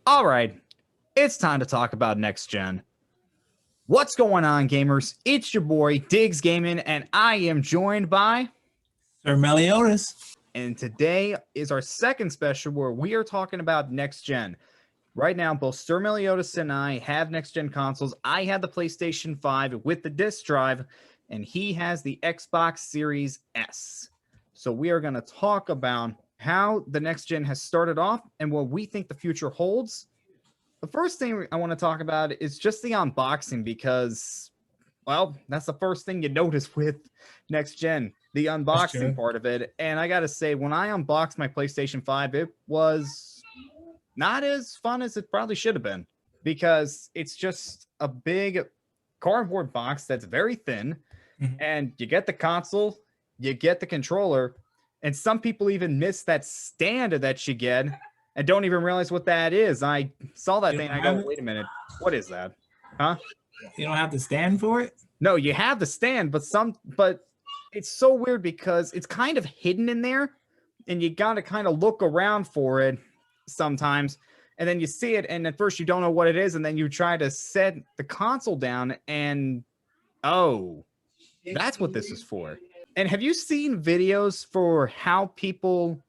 All right, it's time to talk about next gen. What's going on, gamers? It's your boy DiggsGaming, and I am joined by Sir Meliodas. And today is our second special where we are talking about next gen. Right now, both Sir Meliodas and I have next gen consoles. I have the PlayStation 5 with the disc drive, and he has the Xbox Series S. So we are going to talk about how the next gen has started off and what we think the future holds. The first thing I want to talk about is just the unboxing because, well, that's the first thing you notice with next gen, the unboxing part of it. And I got to say, when I unboxed my PlayStation 5, it was not as fun as it probably should have been because it's just a big cardboard box that's very thin. And you get the console, you get the controller, and some people even miss that stand that you get and don't even realize what that is. I saw that thing and I go, wait a minute, what is that? Huh? You don't have to stand for it? No, you have the stand, but it's so weird because it's kind of hidden in there and you got to kind of look around for it sometimes. And then you see it and at first you don't know what it is. And then you try to set the console down and, oh, that's what this is for. And have you seen videos for how people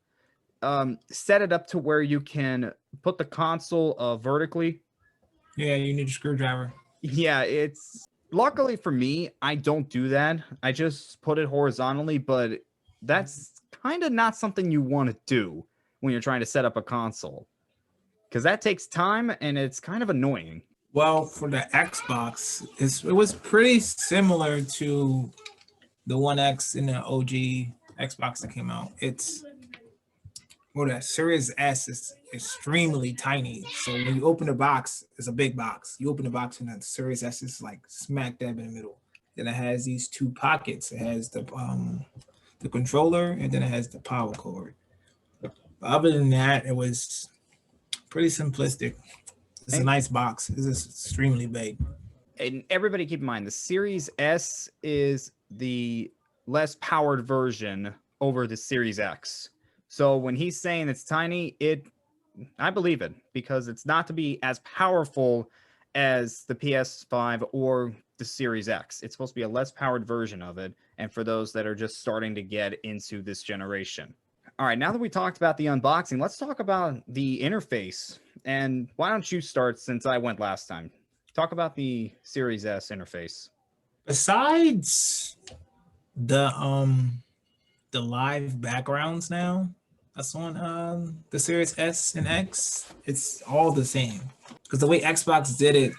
set it up to where you can put the console vertically? Yeah, you need a screwdriver. Yeah, it's luckily for me, I don't do that. I just put it horizontally, but that's kind of not something you want to do when you're trying to set up a console because that takes time and it's kind of annoying. Well, for the Xbox, it was pretty similar to the One X and the OG Xbox that came out. The Series S is extremely tiny. So when you open the box, it's a big box. You open the box and the Series S is like smack dab in the middle. Then it has these two pockets. It has the controller and then it has the power cord. But other than that, it was pretty simplistic. It's a nice box. It's extremely big. And everybody keep in mind, the Series S is the less powered version over the Series X. So when he's saying it's tiny, I believe it because it's not to be as powerful as the PS5 or the Series X. It's supposed to be a less powered version of it. And for those that are just starting to get into this generation. All right, now that we talked about the unboxing, let's talk about the interface. And why don't you start since I went last time? Talk about the Series S interface. Besides the live backgrounds now that's on the Series S and X, it's all the same. Because the way Xbox did it,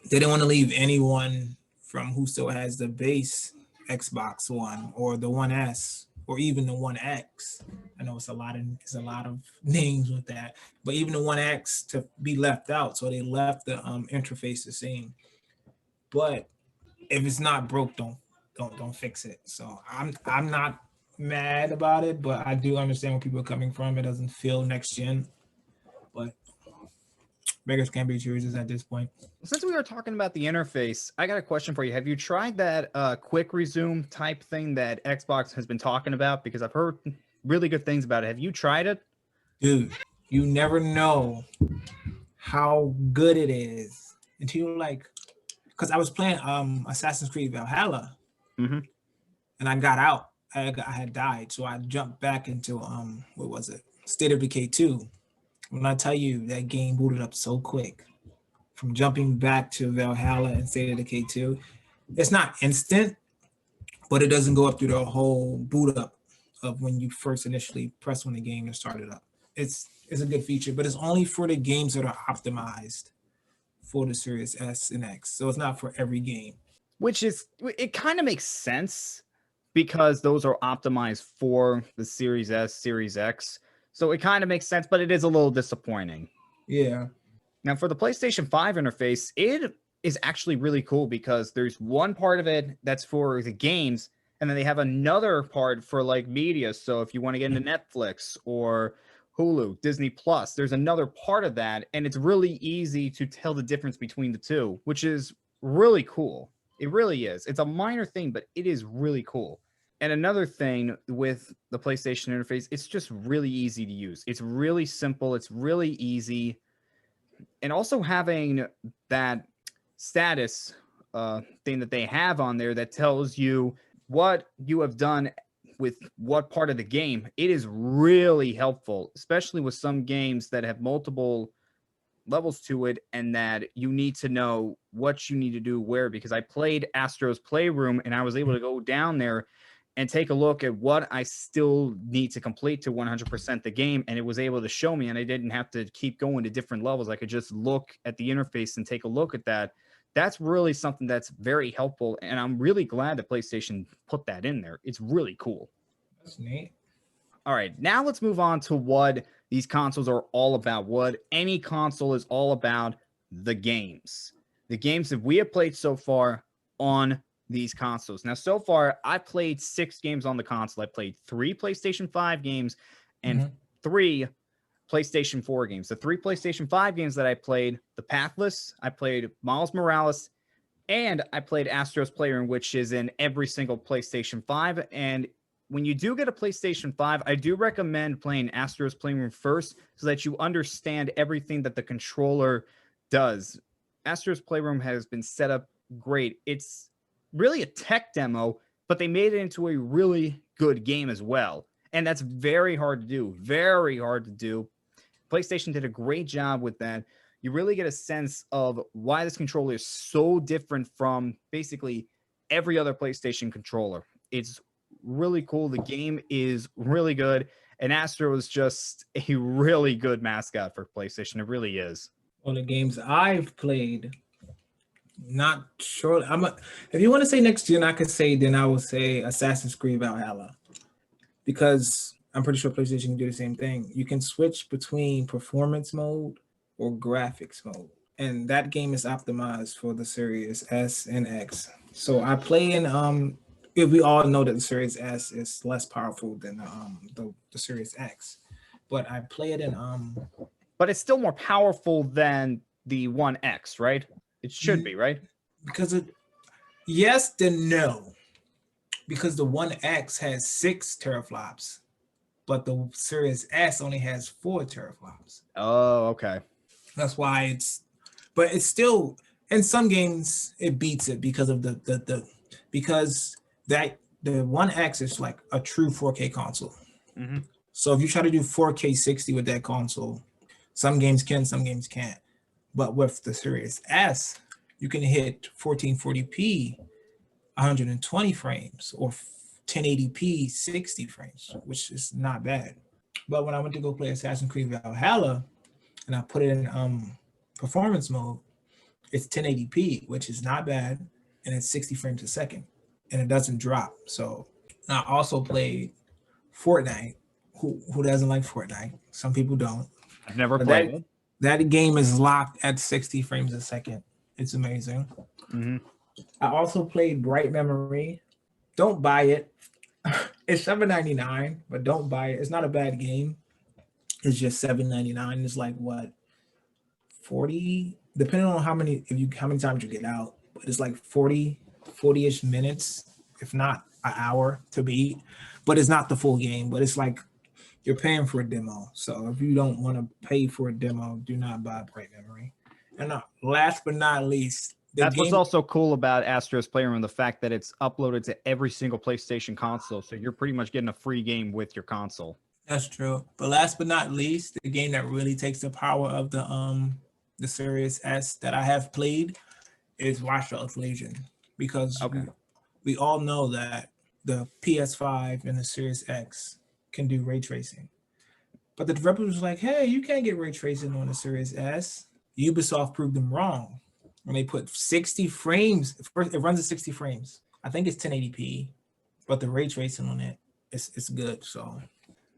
they didn't want to leave anyone from who still has the base Xbox One or the One S or even the One X. I know it's a lot of names with that, but even the One X to be left out. So they left the interface the same. But if it's not broke, don't fix it. So I'm not mad about it, but I do understand where people are coming from. It doesn't feel next gen, but beggars can't be choosers at this point. Since we were talking about the interface, I got a question for you. Have you tried that quick resume type thing that Xbox has been talking about? Because I've heard really good things about it. Have you tried it? Dude, you never know how good it is until because I was playing Assassin's Creed Valhalla, and I got out. I had died, so I jumped back into what was it? State of Decay 2. When I tell you that game booted up so quick, from jumping back to Valhalla and State of Decay 2, it's not instant, but it doesn't go up through the whole boot up of when you first initially press on the game and start it up. It's a good feature, but it's only for the games that are optimized for the Series S and X. So it's not for every game. It kind of makes sense because those are optimized for the Series S, Series X. So it kind of makes sense, but it is a little disappointing. Yeah. Now for the PlayStation 5 interface, it is actually really cool because there's one part of it that's for the games, and then they have another part for like media. So if you want to get into Netflix or Hulu, Disney Plus, there's another part of that, and it's really easy to tell the difference between the two, which is really cool. It really is. It's a minor thing, but it is really cool. And another thing with the PlayStation interface, it's just really easy to use. It's really simple. It's really easy. And also having that status thing that they have on there that tells you what you have done with what part of the game. It is really helpful, especially with some games that have multiple levels to it and that you need to know what you need to do where, because I played Astro's Playroom and I was able to go down there and take a look at what I still need to complete to 100% the game, and it was able to show me, and I didn't have to keep going to different levels. I could just look at the interface and take a look at that. That's really something that's very helpful, and I'm really glad that PlayStation put that in there. It's really cool. That's neat. All right, now let's move on to what these consoles are all about. What any console is all about: the games. The games that we have played so far on these consoles. Now, so far, I played 6 games on the console. I played 3 PlayStation 5 games and 3 PlayStation 4 games. The 3 PlayStation 5 games that I played: The Pathless, I played Miles Morales, and I played Astro's Playroom, which is in every single PlayStation 5. And when you do get a PlayStation 5, I do recommend playing Astro's Playroom first so that you understand everything that the controller does. Astro's Playroom has been set up great. It's really a tech demo, but they made it into a really good game as well. And that's very hard to do. Very hard to do. PlayStation did a great job with that. You really get a sense of why this controller is so different from basically every other PlayStation controller. It's really cool. The game is really good, and Astro is just a really good mascot for PlayStation. It really is. Well, the games I've played, not sure. If you want to say next gen, I could say, then I would say Assassin's Creed Valhalla, because I'm pretty sure PlayStation can do the same thing. You can switch between performance mode or graphics mode, and that game is optimized for the Series S and X. So I play in we all know that the Series S is less powerful than the Series X, but I play it in But it's still more powerful than the One X, right? It should be, right? Because yes, then no, because the One X has 6 teraflops, but the Series S only has 4 teraflops. Oh, okay. That's why but it's still, in some games it beats it because of because the One X is like a true 4K console. Mm-hmm. So if you try to do 4K 60 with that console, some games can, some games can't. But with the Series S, you can hit 1440p 120 frames or 1080p 60 frames, which is not bad. But when I went to go play Assassin's Creed Valhalla and I put it in performance mode, it's 1080p, which is not bad, and it's 60 frames a second, and it doesn't drop. So I also played Fortnite. Who doesn't like Fortnite? Some people don't. I've never played it. That game is locked at 60 frames a second. It's amazing. Mm-hmm. I also played Bright Memory. Don't buy it. It's $7.99, but don't buy it. It's not a bad game. It's just $7.99. It's like what, 40, depending on how many times you get out, but it's like 40-ish minutes, if not an hour to beat. But it's not the full game, but it's like you're paying for a demo. So if you don't want to pay for a demo, do not buy Bright Memory. And last but not least, that's what's also cool about Astro's Playroom, the fact that it's uploaded to every single PlayStation console. So you're pretty much getting a free game with your console. That's true. But last but not least, the game that really takes the power of the Series S that I have played is Watch Dogs Legion, because we all know that the PS5 and the Series X can do ray tracing. But the developer was like, hey, you can't get ray tracing on the Series S. Ubisoft proved them wrong. When they put 60 frames, first it runs at 60 frames. I think it's 1080p, but the ray tracing on it, it's good. So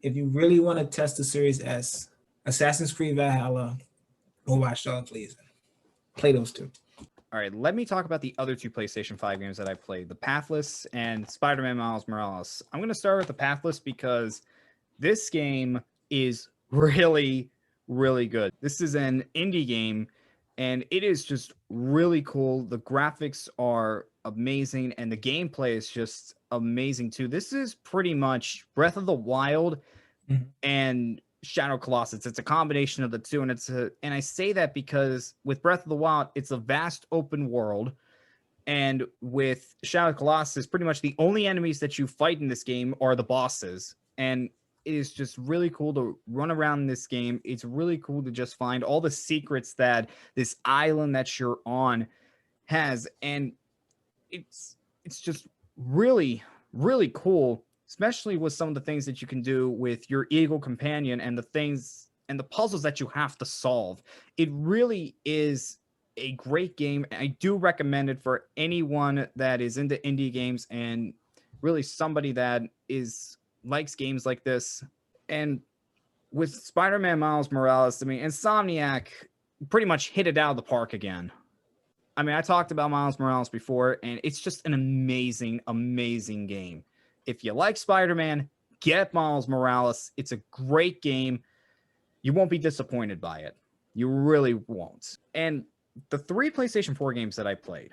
if you really want to test the Series S, Assassin's Creed Valhalla or Watch Dogs Legion, play those two. All right, let me talk about the other 2 PlayStation 5 games that I played, The Pathless and Spider-Man Miles Morales. I'm going to start with The Pathless because this game is really, really good. This is an indie game, and it is just really cool. The graphics are amazing, and the gameplay is just amazing too. This is pretty much Breath of the Wild and Shadow Colossus. It's a combination of the two, and I say that because with Breath of the Wild, it's a vast open world, and with Shadow Colossus, pretty much the only enemies that you fight in this game are the bosses, and it is just really cool to run around in this game. It's really cool to just find all the secrets that this island that you're on has, and it's just really, really cool, especially with some of the things that you can do with your eagle companion and the things and the puzzles that you have to solve. It really is a great game. I do recommend it for anyone that is into indie games and really somebody that is likes games like this. And with Spider-Man Miles Morales, I mean, Insomniac pretty much hit it out of the park again. I mean, I talked about Miles Morales before, and it's just an amazing, amazing game. If you like Spider-Man, get Miles Morales. It's a great game. You won't be disappointed by it. You really won't. And the 3 PlayStation 4 games that I played,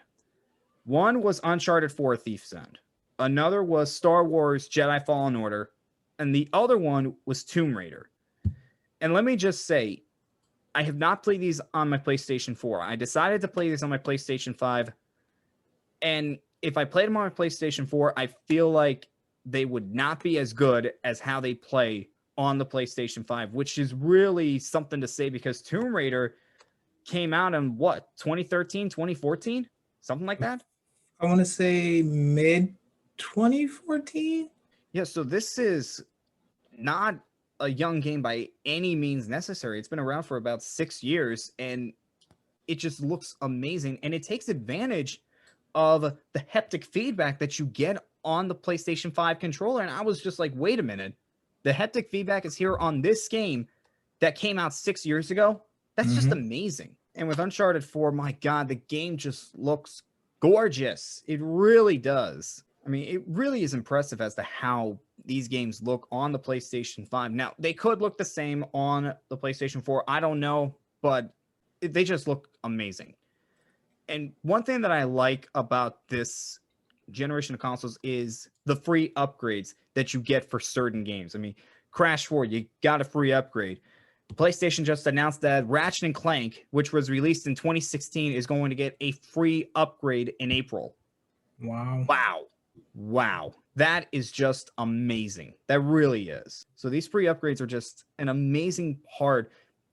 one was Uncharted 4: Thief's End. Another was Star Wars Jedi Fallen Order. And the other one was Tomb Raider. And let me just say, I have not played these on my PlayStation 4. I decided to play these on my PlayStation 5. And if I played them on my PlayStation 4, I feel like they would not be as good as how they play on the PlayStation 5, which is really something to say because Tomb Raider came out in what, 2013, 2014? Something like that? I want to say mid 2014. Yeah, so this is not a young game by any means necessary. It's been around for about 6 years, and it just looks amazing. And it takes advantage of the haptic feedback that you get on the PlayStation 5 controller. And I was just like, wait a minute. The haptic feedback is here on this game that came out 6 years ago. That's just amazing. And with Uncharted 4, my God, the game just looks gorgeous. It really does. I mean, it really is impressive as to how these games look on the PlayStation 5. Now, they could look the same on the PlayStation 4. I don't know, but they just look amazing. And one thing that I like about this generation of consoles is the free upgrades that you get for certain games. I mean, Crash 4, you got a free upgrade. PlayStation just announced that Ratchet & Clank, which was released in 2016, is going to get a free upgrade in April. Wow. That is just amazing. That really is. So these free upgrades are just an amazing part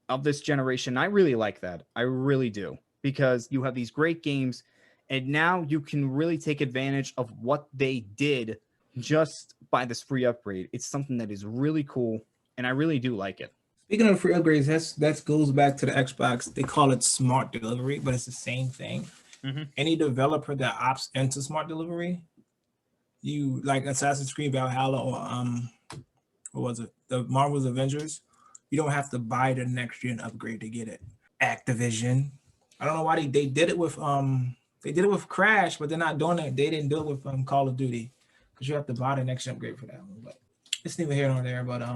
of this generation. I really like that. I really do. Because you have these great games, and now you can really take advantage of what they did just by this free upgrade. It's something that is really cool, and I really do like it. Speaking of free upgrades, that goes back to the Xbox. They call it smart delivery, but it's the same thing. Any developer that opts into smart delivery, you like Assassin's Creed Valhalla or what was it? The Marvel's Avengers, you don't have to buy the next gen upgrade to get it. Activision, I don't know why they did it with Crash, but they're not doing it. They didn't do it with Call of Duty because you have to buy the next gen upgrade for that one. But it's neither here nor there. But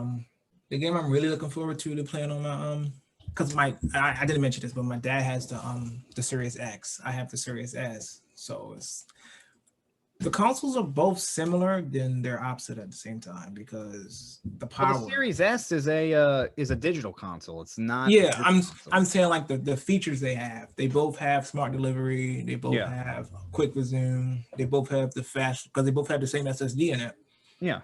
the game I'm really looking forward to playing on my because I didn't mention this, but my dad has the Series X. I have the Series S. So the consoles are both similar, then they're opposite at the same time because the power. Well, the Series S is a digital console. It's not. Yeah, I'm saying like the features they have. They both have smart delivery. They both have quick resume. They both have the fast because they both have the same SSD in it. Yeah.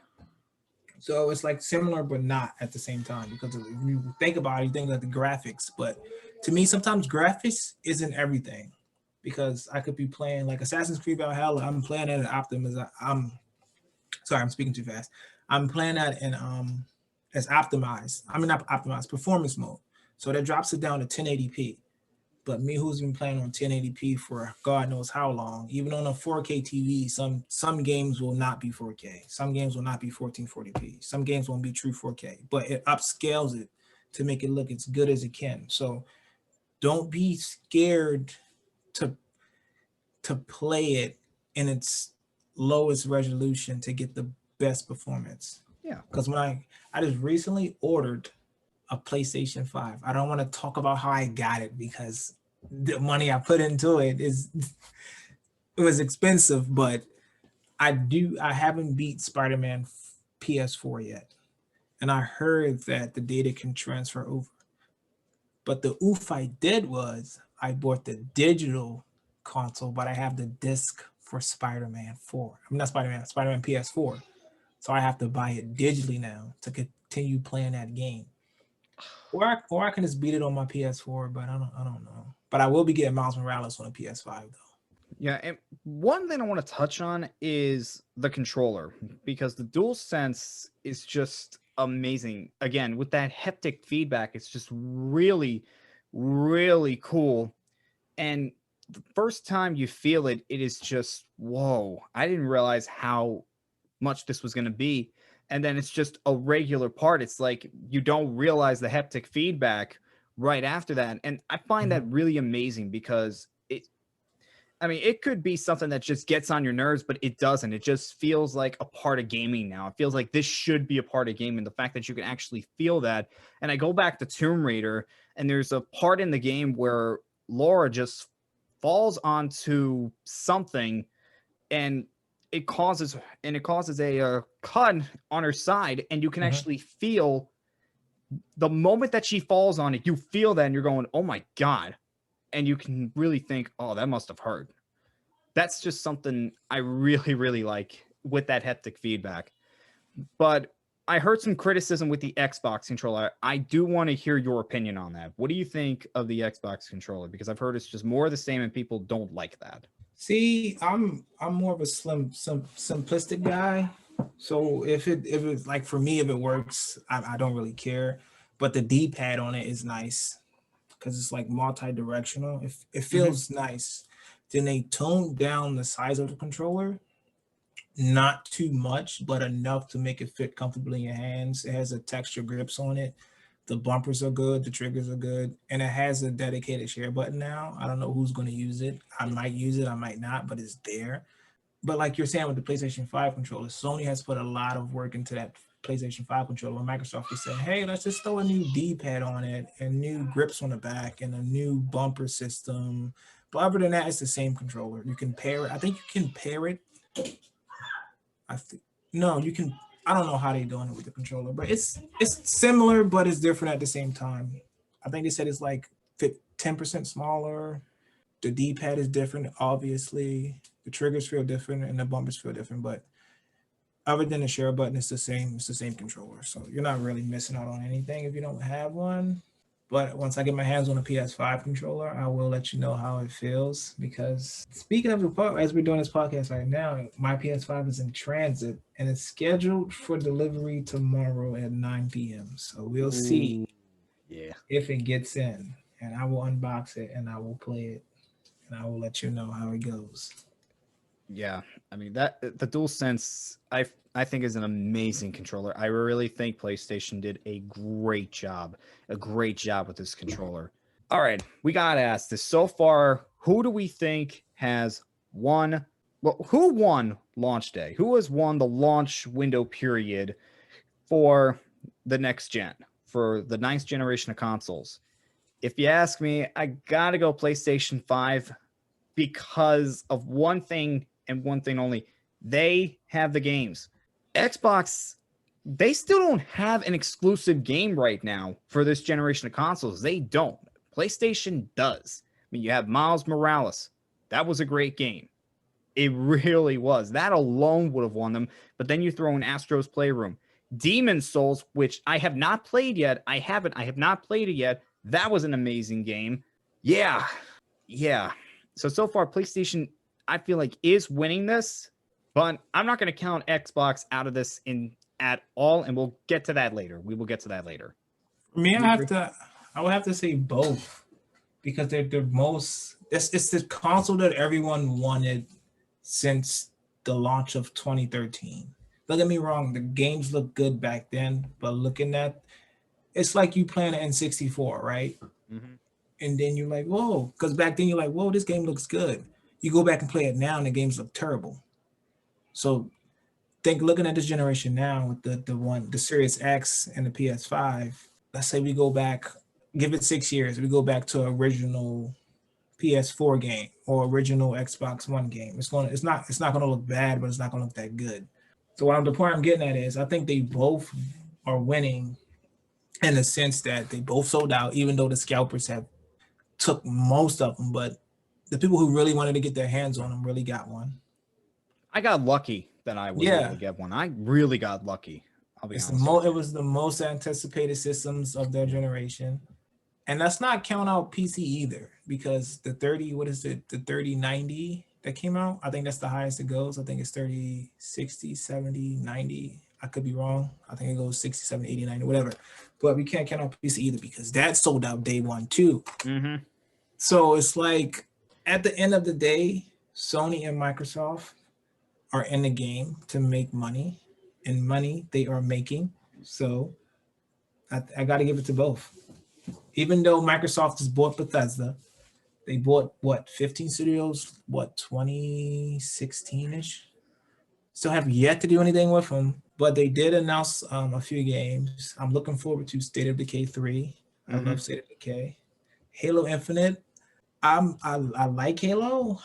So it's like similar, but not at the same time because if you think about it, you think like the graphics. But to me, sometimes graphics isn't everything because I could be playing like Assassin's Creed Valhalla. I'm playing it at Optimus. I'm speaking too fast. I'm playing that in as optimized. I mean, not optimized, performance mode. So that drops it down to 1080p. But me, who's been playing on 1080p for God knows how long, even on a 4K TV, some games will not be 4K. Some games will not be 1440p. Some games won't be true 4K. But it upscales it to make it look as good as it can. So don't be scared to play it in its lowest resolution to get the best performance. Yeah. Because when I just recently ordered a PlayStation 5. I don't want to talk about how I got it because the money I put into it was expensive, but I haven't beat Spider-Man PS4 yet. and I heard that the data can transfer over. But the oof I did was I bought the digital console, but I have the disc for Spider-Man 4. I mean, not Spider-Man, Spider-Man PS4. So I have to buy it digitally now to continue playing that game. Or I can just beat it on my PS4, but I don't know. But I will be getting Miles Morales on a PS5 though. Yeah, and one thing I want to touch on is the controller, because the DualSense is just amazing. Again, with that haptic feedback, it's just really, really cool. And the first time you feel it, it is just, whoa, I didn't realize how much this was going to be. And then it's just a regular part. It's like you don't realize the haptic feedback right after that. And I find that really amazing, because it could be something that just gets on your nerves, but it doesn't. It just feels like a part of gaming now. It feels like this should be a part of gaming. The fact that you can actually feel that. And I go back to Tomb Raider, and there's a part in the game where Laura just falls onto something, and it causes a cut on her side, and you can actually feel the moment that she falls on it. You feel that, and you're going, "Oh my god." And you can really think, oh, that must have hurt. That's just something I really, really like with that haptic feedback. But I heard some criticism with the Xbox controller. I do want to hear your opinion on that. What do you think of the Xbox controller? Because I've heard it's just more of the same and people don't like that. See, I'm more of a simplistic guy. So if it's like, for me, if it works, I don't really care. But the D-pad on it is nice, because it's like multi-directional. It feels nice. Then they toned down the size of the controller, not too much, but enough to make it fit comfortably in your hands. It has a texture grips on it. The bumpers are good, the triggers are good, and it has a dedicated share button now. I don't know who's going to use it. I might use it, I might not, but it's there. But like you're saying with the PlayStation 5 controller, Sony has put a lot of work into that PlayStation 5 controller. Microsoft is saying, hey, let's just throw a new D-pad on it and new grips on the back and a new bumper system. But other than that, it's the same controller. You can pair it. I think you can pair it. No, you can. I don't know how they're doing it with the controller, but it's similar, but it's different at the same time. I think they said it's like 10% smaller. The D-pad is different, obviously. The triggers feel different and the bumpers feel different, but other than the share button, it's the same. It's the same controller, so you're not really missing out on anything if you don't have one. But once I get my hands on a PS5 controller, I will let you know how it feels. Because speaking of the part, as we're doing this podcast right now, my PS5 is in transit and it's scheduled for delivery tomorrow at 9 p.m. So we'll see if it gets in, and I will unbox it and I will play it and I will let you know how it goes. Yeah, that the DualSense I think is an amazing controller. I really think PlayStation did a great job with this controller. All right, we gotta ask this. So far, who do we think has won? Well, who won launch day? Who has won the launch window period for the next gen, for the ninth generation of consoles? If you ask me, I gotta go PlayStation 5, because of one thing and one thing only. They have the games. Xbox, they still don't have an exclusive game right now for this generation of consoles. They don't. PlayStation does. You have Miles Morales. That was a great game. It really was. That alone would have won them. But then you throw in Astro's Playroom. Demon's Souls, which I have not played yet. I have not played it yet. That was an amazing game. Yeah. So far, PlayStation, I feel like, is winning this, but I'm not going to count Xbox out of this at all, and we'll get to that later. We will get to that later. For me, I would have to say both, because they're the most. It's the console that everyone wanted since the launch of 2013. Don't get me wrong, the games look good back then, but looking at, it's like you playing an N64, right? And then you're like, whoa, because back then you're like, whoa, this game looks good. You go back and play it now, and the games look terrible. So looking at this generation now with the Series X and the PS5, let's say we go back, give it 6 years, we go back to original PS4 game or original Xbox One game. It's not gonna look bad, but it's not gonna look that good. So the point I'm getting at is, I think they both are winning in the sense that they both sold out, even though the scalpers have took most of them, but the people who really wanted to get their hands on them really got one. I got lucky that I was able to get one. I really got lucky. I'll be honest. It was the most anticipated systems of their generation. And let's not count out PC either, because the 3090 that came out, I think that's the highest it goes. I think it's 30, 60, 70, 90. I could be wrong. I think it goes 60, 70, 80, 90, whatever. But we can't count out PC either because that sold out day one too. Mm-hmm. So it's like at the end of the day, Sony and Microsoft are in the game to make money, and money they are making. So I got to give it to both. Even though Microsoft has bought Bethesda, they bought what, 15 studios, what, 2016-ish? Still have yet to do anything with them, but they did announce a few games. I'm looking forward to State of Decay 3. I love State of Decay. Halo Infinite. I like Halo.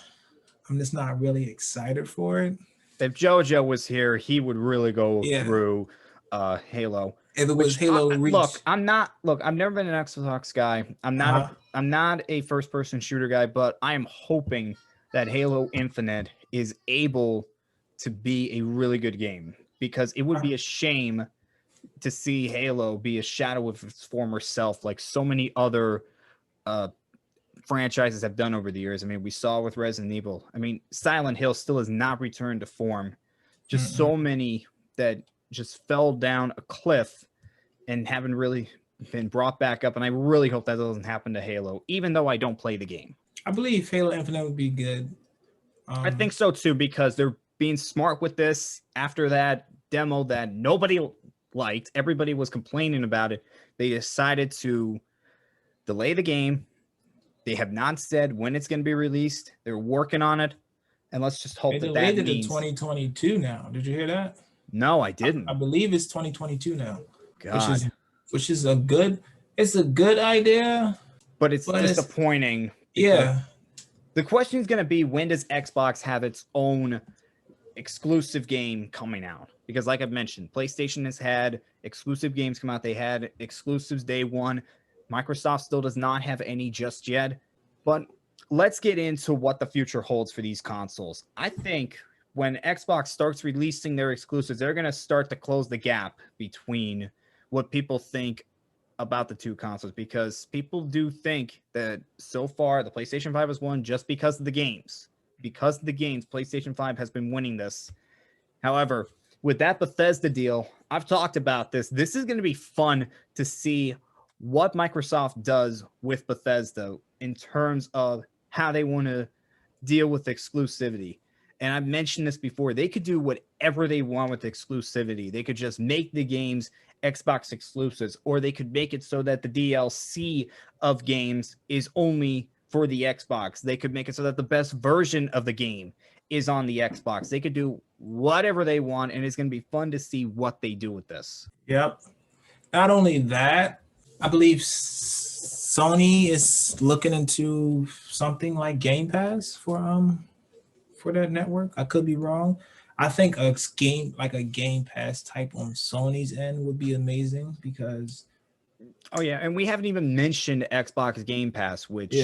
I'm just not really excited for it. If JoJo was here, he would really go through Halo. If it was Halo Reach. I've never been an Xbox guy. I'm not a first-person shooter guy, but I am hoping that Halo Infinite is able to be a really good game, because it would be a shame to see Halo be a shadow of its former self, like so many other franchises have done over the years. I mean, we saw with Resident Evil. I mean, Silent Hill still has not returned to form. Just so many that just fell down a cliff and haven't really been brought back up. And I really hope that doesn't happen to Halo, even though I don't play the game. I believe Halo Infinite would be good. I think so too, because they're being smart with this. After that demo that nobody liked, everybody was complaining about it, they decided to delay the game. They have not said when it's going to be released. They're working on it, and let's just hope they delayed it in 2022 now. Did you hear that? No, I didn't. I believe it's 2022 now. God. Which is a good idea, but it's disappointing. Yeah. The question is going to be, when does Xbox have its own exclusive game coming out? Because like I've mentioned, PlayStation has had exclusive games come out. They had exclusives day one. Microsoft still does not have any just yet. But let's get into what the future holds for these consoles. I think when Xbox starts releasing their exclusives, they're going to start to close the gap between what people think about the two consoles, because people do think that so far the PlayStation 5 has won just because of the games. Because of the games, PlayStation 5 has been winning this. However, with that Bethesda deal, I've talked about this. This is going to be fun to see what Microsoft does with Bethesda in terms of how they want to deal with exclusivity. And I've mentioned this before. They could do whatever they want with exclusivity. They could just make the games Xbox exclusives, or they could make it so that the DLC of games is only for the Xbox. They could make it so that the best version of the game is on the Xbox. They could do whatever they want, and it's going to be fun to see what they do with this. Yep. Not only that, I believe Sony is looking into something like Game Pass for that network. I could be wrong. I think a Game Pass type on Sony's end would be amazing, because oh yeah, and we haven't even mentioned Xbox Game Pass, which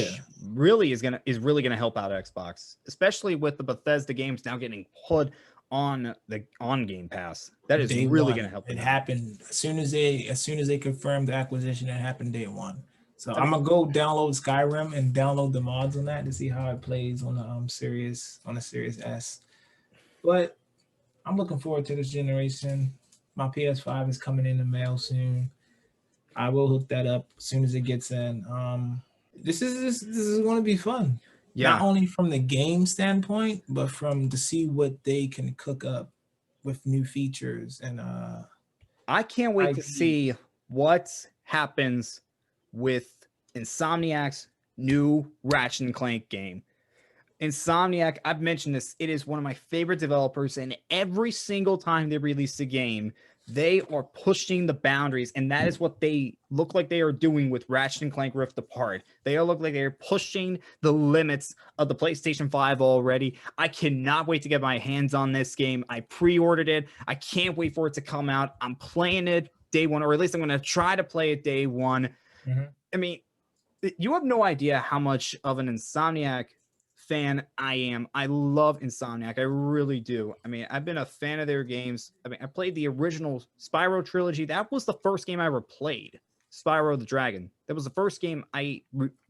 really is really gonna help out Xbox, especially with the Bethesda games now getting put on Game Pass. That is really gonna help. It happened as soon as they confirmed the acquisition. It happened day one. So I'm gonna go download Skyrim and download the mods on that to see how it plays on the Series S. But I'm looking forward to this generation. My PS5 is coming in the mail soon. I will hook that up as soon as it gets in. This is going to be fun. Yeah. Not only from the game standpoint, but to see what they can cook up with new features. And I can't wait to see what happens with Insomniac's new Ratchet & Clank game. Insomniac, I've mentioned this, it is one of my favorite developers, and every single time they release a game, they are pushing the boundaries, and that is what they look like they are doing with Ratchet & Clank Rift Apart. They look like they're pushing the limits of the PlayStation 5 already. I cannot wait to get my hands on this game. I pre-ordered it. I can't wait for it to come out. I'm playing it day one, or at least I'm going to try to play it day one. Mm-hmm. I mean, you have no idea how much of an Insomniac fan I am. I love Insomniac. I really do. I mean, I've been a fan of their games. I mean, I played the original Spyro trilogy. That was the first game I ever played. Spyro the Dragon. That was the first game I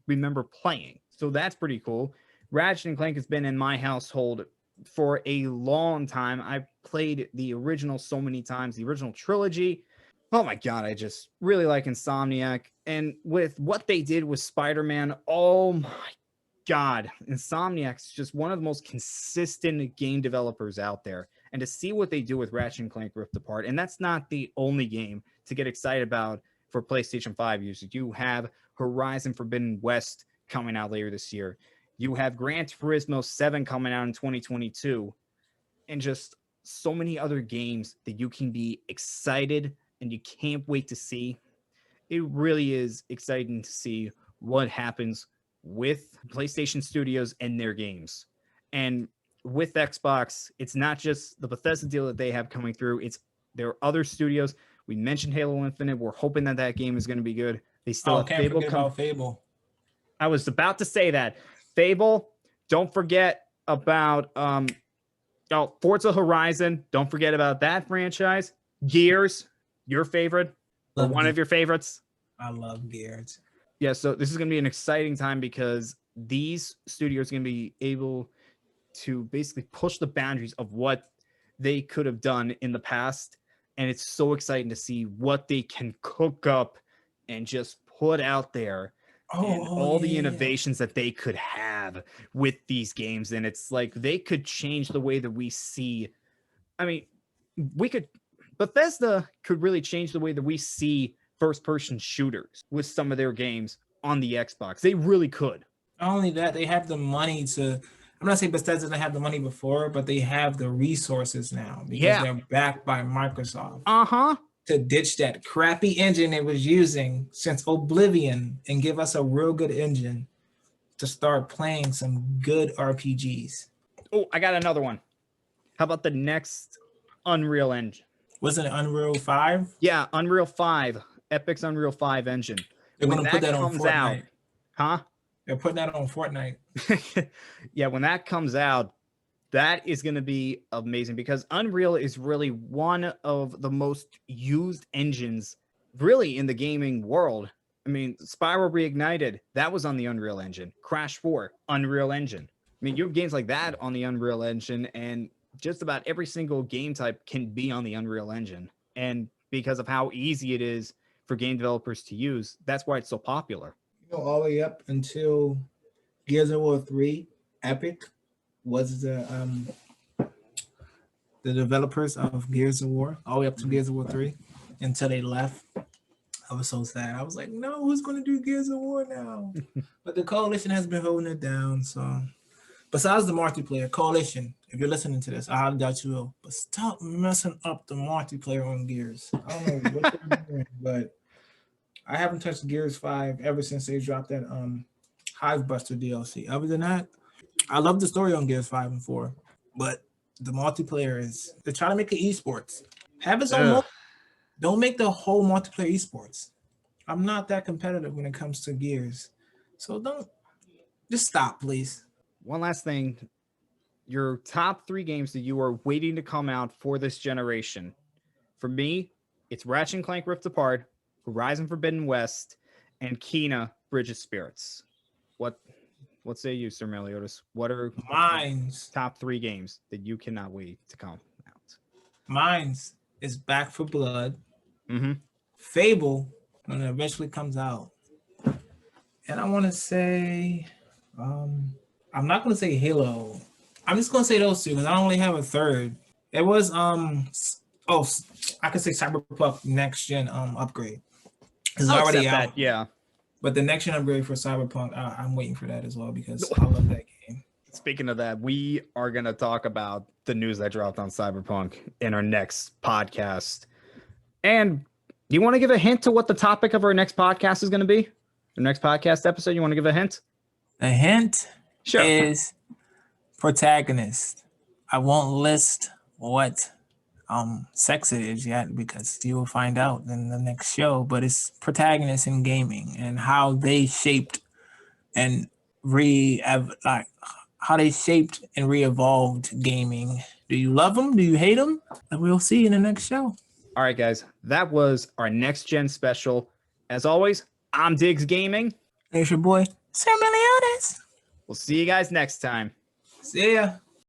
remember playing. So that's pretty cool. Ratchet and Clank has been in my household for a long time. I've played the original so many times, the original trilogy. Oh my God, I just really like Insomniac. And with what they did with Spider-Man, oh my God, Insomniac's just one of the most consistent game developers out there. And to see what they do with Ratchet and Clank Rift Apart, and that's not the only game to get excited about for PlayStation 5 users. You have Horizon Forbidden West coming out later this year. You have Gran Turismo 7 coming out in 2022. And just so many other games that you can be excited and you can't wait to see. It really is exciting to see what happens with PlayStation Studios and their games. And with Xbox, it's not just the Bethesda deal that they have coming through. There are other studios. We mentioned Halo Infinite. We're hoping that game is going to be good. They still have Fable. Fable. I was about to say that. Fable. Don't forget about Forza Horizon. Don't forget about that franchise. Gears, your favorite, or one of your favorites. I love Gears. Yeah, so this is going to be an exciting time because these studios are going to be able to basically push the boundaries of what they could have done in the past. And it's so exciting to see what they can cook up and just put out there. The innovations that they could have with these games. And it's like they could change the way that we see. I mean, Bethesda could really change the way that we see first-person shooters with some of their games on the Xbox. They really could. Not only that, they have the money to. I'm not saying Bethesda didn't have the money before, but they have the resources now because they're backed by Microsoft. To ditch that crappy engine they was using since Oblivion and give us a real good engine to start playing some good RPGs. Oh, I got another one. How about the next Unreal Engine? Wasn't it Unreal 5? Yeah, Unreal 5. Epic's Unreal 5 engine. They're going to put that on Fortnite. Huh? They're putting that on Fortnite. Yeah, when that comes out, that is going to be amazing because Unreal is really one of the most used engines really in the gaming world. I mean, Spyro Reignited, that was on the Unreal Engine. Crash 4, Unreal Engine. I mean, you have games like that on the Unreal Engine, and just about every single game type can be on the Unreal Engine. And because of how easy it is for game developers to use, that's why it's so popular. All the way up until Gears of War 3, Epic was the developers of Gears of War, all the way up to Gears of War 3, until they left. I was so sad. I was like, no, who's going to do Gears of War now? But the Coalition has been holding it down. So besides the multiplayer, Coalition, if you're listening to this, I highly doubt you will, but stop messing up the multiplayer on Gears. I don't know what they're doing, but I haven't touched Gears 5 ever since they dropped that Hivebuster DLC. Other than that, I love the story on Gears 5 and 4, but the multiplayer is, they're trying to make it esports. Have its own. Don't make the whole multiplayer esports. I'm not that competitive when it comes to Gears. So just stop, please. One last thing. Your top 3 games that you are waiting to come out for this generation. For me, it's Ratchet and Clank Rift Apart, Horizon Forbidden West, and Kena Bridge of Spirits. What say you, Sir Meliodas? What are mine's top 3 games that you cannot wait to come out? Mine's is Back 4 Blood, Fable, when it eventually comes out, and I want to say, I'm not going to say Halo. I'm just going to say those 2 because I don't really have a third. It was I could say Cyberpunk next gen upgrade. It's already out. Yeah. But the next gen upgrade for Cyberpunk, I'm waiting for that as well because I love that game. Speaking of that, we are going to talk about the news that dropped on Cyberpunk in our next podcast. And do you want to give a hint to what the topic of our next podcast is going to be? The next podcast episode, you want to give a hint? The hint sure. is protagonist. I won't list what sex it is yet, because you will find out in the next show. But it's protagonists in gaming and how they shaped and how they shaped and re-evolved gaming. Do you love them? Do you hate them? And we'll see in the next show. All right, guys, that was our next gen special. As always, I'm DiggsGaming. There's your boy, Sir Meliodas. We'll see you guys next time. See ya.